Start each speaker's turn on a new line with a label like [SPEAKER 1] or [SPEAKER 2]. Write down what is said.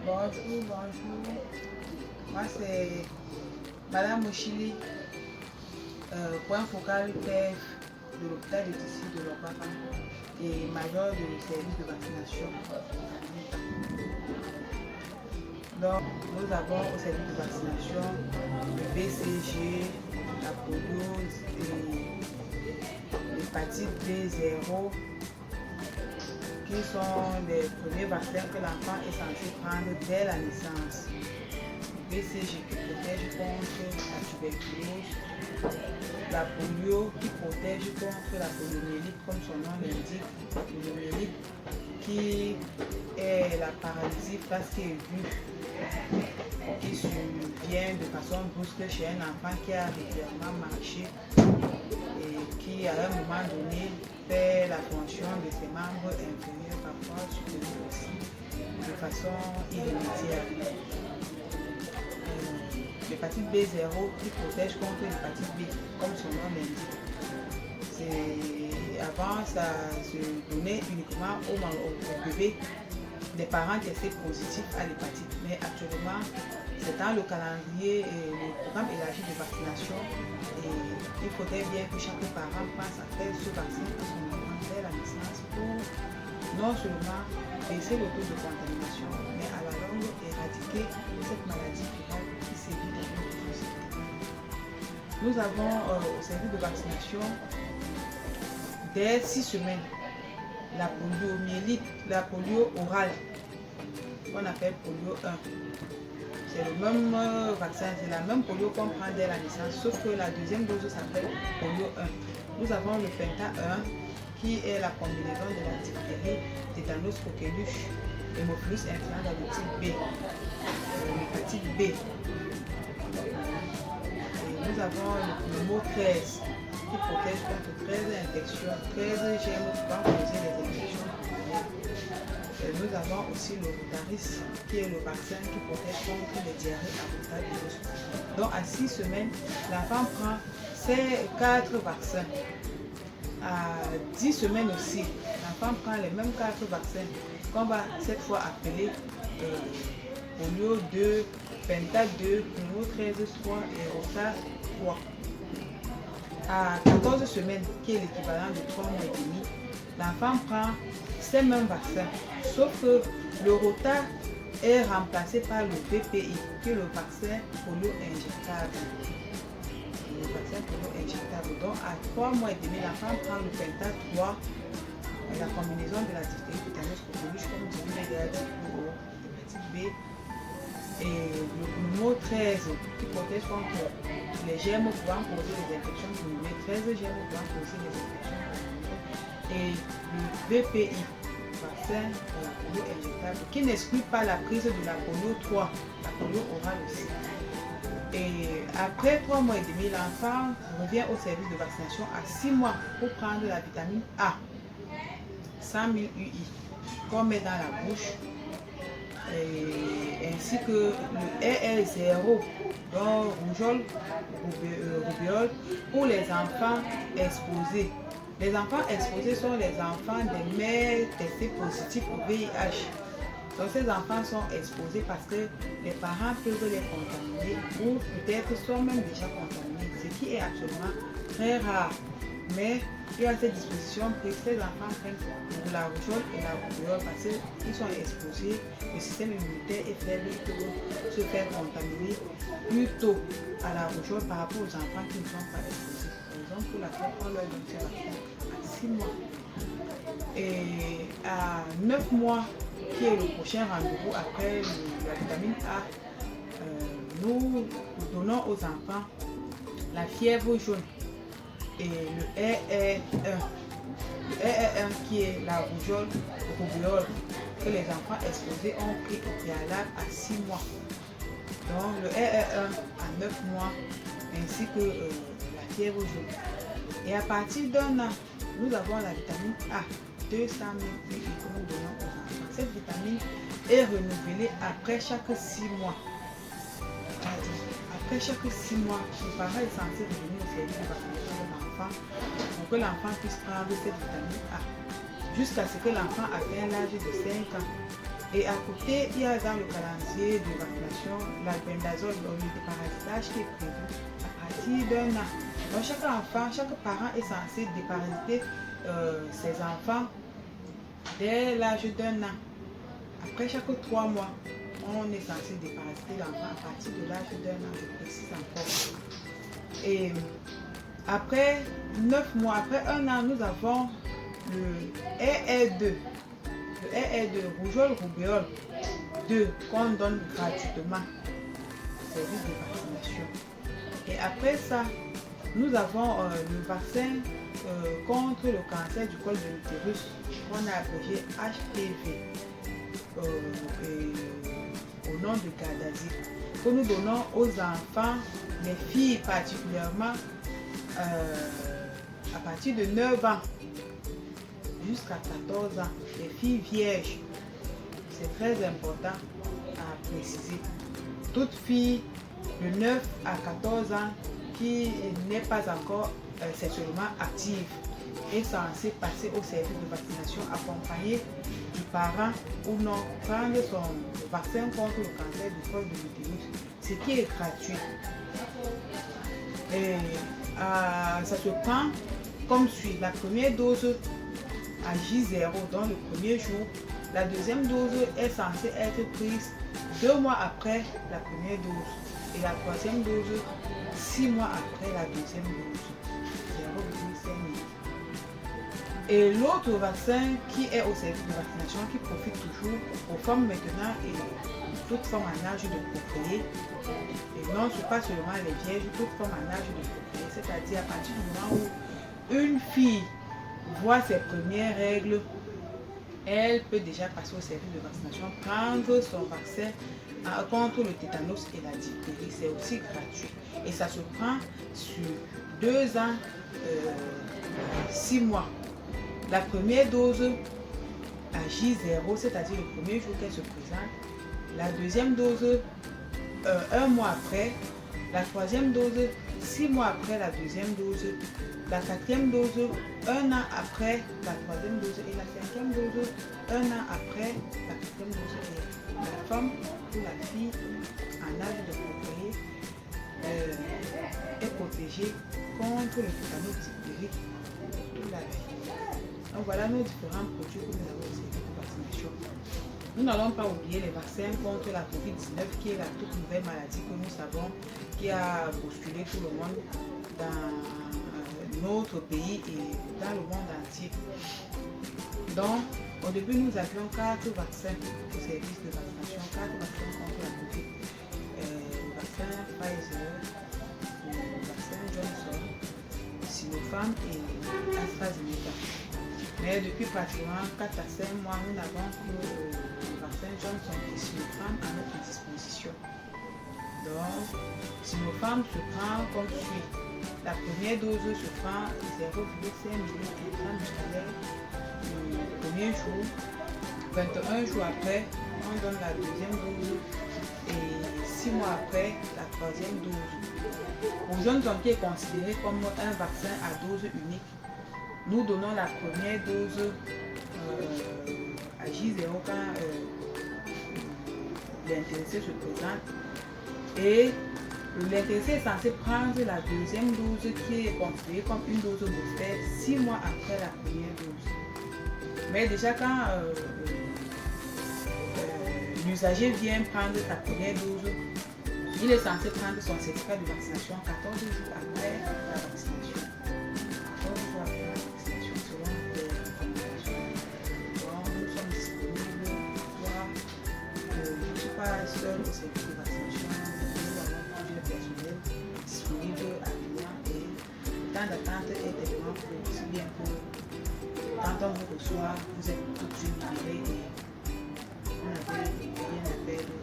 [SPEAKER 1] Bonjour, bonjour. Moi, c'est Madame Mochili, point focal PF de l'hôpital de Tissi de l'Opapa et major du service de vaccination. Donc, nous avons au service de vaccination le BCG, la poliose et l'hépatite B0, qui sont les premiers vaccins que l'enfant est censé prendre dès la naissance. Le BCG qui protège contre la tuberculose, la polio qui protège contre la poliomyélite comme son nom l'indique, la poliomyélite qui est la paralysie presque aiguë qui survient de façon brusque chez un enfant qui a régulièrement marché et qui à un moment donné fait la fonction de ses membres inférieurs, parfois supérieurs aussi, de façon irrémédiable. L'hépatite B0 qui protège contre l'hépatite B, comme son nom l'indique. Avant, ça se donnait uniquement aux bébés des parents testés positifs à l'hépatite. Mais actuellement, c'est dans le calendrier et le programme élargi de vaccination. Et il faudrait bien que chaque parent pense à faire ce vaccin à son enfant dès la naissance pour non seulement baisser le taux de contamination, mais à la longue éradiquer cette maladie virale qui sévit dans notre société. Nous avons au service de vaccination dès 6 semaines la poliomyélite, la polio orale, qu'on appelle polio 1. C'est le même vaccin, c'est la même polio qu'on prend dès la naissance, sauf que la deuxième dose s'appelle polio 1. Nous avons le penta 1, qui est la combinaison de la diphtérie, tétanos, coqueluche, hémophilus influenza de type B, l'hépatite B. Et nous avons le pneumo 13, qui protège contre 13 infections, 13 germes pouvant causer des infections. Et nous avons aussi le rotavirus, qui est le vaccin qui protège contre les diarrhées à rotavirus. Donc à 6 semaines, l'enfant prend ces 4 vaccins. À 10 semaines aussi, l'enfant prend les mêmes 4 vaccins qu'on va cette fois appeler polio 2, penta 2, pneumo 13 3 et rota 3. À 14 semaines, qui est l'équivalent de 3 mois et demi, l'enfant prend ces mêmes vaccins, sauf que le rota est remplacé par le VPI, qui est le vaccin polio injectable. Le vaccin polio injectable. Donc à 3 mois et demi, l'enfant prend le penta 3, la combinaison de la diphtérie, tétanos, coqueluche, comme je vous l'ai déjà dit, pour l'hépatite B, et le pneumo 13 qui protège contre les germes pouvant causer des infections pulmonaires, 13 germes pouvant causer des infections pulmonaires, et le VPI, vaccin polio injectable, qui n'exclut pas la prise de la polio 3, la polio orale aussi. Et après 3 mois et demi, l'enfant revient au service de vaccination à 6 mois pour prendre la vitamine A, 100 000 UI, qu'on met dans la bouche, ainsi que le RR0, donc rougeole, roubeole, pour les enfants exposés. Les enfants exposés sont les enfants des mères testées positives au VIH. Donc ces enfants sont exposés parce que les parents peuvent les contaminer ou peut-être sont même déjà contaminés, ce qui est absolument très rare. Mais il y a cette disposition que ces enfants prennent pour la rougeole et la roubeole parce qu'ils sont exposés, le système immunitaire est faible, ils peuvent se faire contaminer plutôt à la rougeole par rapport aux enfants qui ne sont pas exposés. Par exemple, pour laquelle on leur donne ce vaccin à 6 mois. Et à 9 mois, qui est le prochain rendez-vous après la vitamine A, nous donnons aux enfants la fièvre jaune et le RR1. Le RR1 qui est la rougeole, roubeole, que les enfants exposés ont pris au préalable à 6 mois. Donc le RR1 à 9 mois, ainsi que la fièvre jaune. Et à partir d'un an, nous avons la vitamine A, 200 000 UI que nous donnons aux enfants. Cette vitamine est renouvelée après chaque 6 mois. Après chaque 6 mois, le parent est censé revenir au service de vaccination de l'enfant pour que l'enfant puisse prendre cette vitamine A jusqu'à ce que l'enfant atteigne l'âge de 5 ans. Et à côté, il y a dans le calendrier de vaccination l'albendazole, le déparasitage qui est prévu à partir d'un an. Donc chaque enfant, chaque parent est censé déparasiter ses enfants dès l'âge d'un an. Après chaque 3 mois, on est censé déparasiter l'enfant à partir de l'âge d'un an, je précise encore. Et après 9 mois, après un an, nous avons le RR2. Le RR2, rougeole, rougeole 2, qu'on donne gratuitement au service de vaccination. Et après ça, nous avons le vaccin contre le cancer du col de l'utérus, qu'on a appelé HPV, au nom de Gardasil, que nous donnons aux enfants, les filles particulièrement, à partir de 9 ans jusqu'à 14 ans, les filles vierges. C'est très important à préciser. Toute fille de 9 à 14 ans qui n'est pas encore sexuellement active est censée passer au service de vaccination accompagnée du parent ou non, prendre son vaccin contre le cancer du col de l'utérus, ce qui est gratuit. Et ça se prend comme suit. La première dose à J0 dans le premier jour. La deuxième dose est censée être prise 2 mois après la première dose. Et la troisième dose, 6 mois après la deuxième dose. 0,5 minutes. Et l'autre vaccin qui est au service de vaccination, qui profite toujours aux femmes maintenant et toutes femmes en âge de procréer. Et non, ce n'est pas seulement les vierges, toutes femmes en âge de procréer. C'est-à-dire à partir du moment où une fille voit ses premières règles, elle peut déjà passer au service de vaccination, prendre son vaccin contre le tétanos et la diphtérie. C'est aussi gratuit. Et ça se prend sur 2 ans, 6 mois. La première dose à J0, c'est-à-dire le premier jour qu'elle se présente. La deuxième dose, 1 mois après. La troisième dose, 6 mois après la deuxième dose. La quatrième dose, 1 an après la troisième dose. Et la cinquième dose, 1 an après la quatrième dose. Et la femme ou la fille en âge de procréer est protégée contre le tétanos diphtérie toute la vie. Donc voilà nos différents produits que nous avons au service de vaccination. Nous n'allons pas oublier les vaccins contre la COVID-19 qui est la toute nouvelle maladie que nous savons qui a bousculé tout le monde dans notre pays et dans le monde entier. Donc, au début, nous avions 4 vaccins au service de vaccination, 4 vaccins contre la COVID. Le vaccin Pfizer, le vaccin Johnson, Sinopharm et AstraZeneca. Mais depuis pratiquement 4 à 5 mois, nous n'avons que le vaccin Johnson et Sinopharm à notre disposition. Donc, Sinopharm se prend comme suit. La première dose se prend 0,5 mg le premier jour. 21 jours après, on donne la deuxième dose et 6 mois après, la troisième dose. Pour Johnson qui est considéré comme un vaccin à dose unique, nous donnons la première dose à J0 quand l'intéressé se présente. Et l'intéressé est censé prendre la deuxième dose qui est considérée comme une dose booster 6 mois après la première dose. Mais déjà quand l'usager vient prendre sa première dose, il est censé prendre son certificat de vaccination 14 jours après la vaccination. 14 jours après la vaccination selon les recommandations. Donc nous sommes disponibles pour je ne suis pas seul au service de vaccination. Personnel disponible à client et le temps d'attente est tellement court, aussi bien que quand on vous reçoit, vous êtes tout de suite libéré et vous n'avez rien à perdre.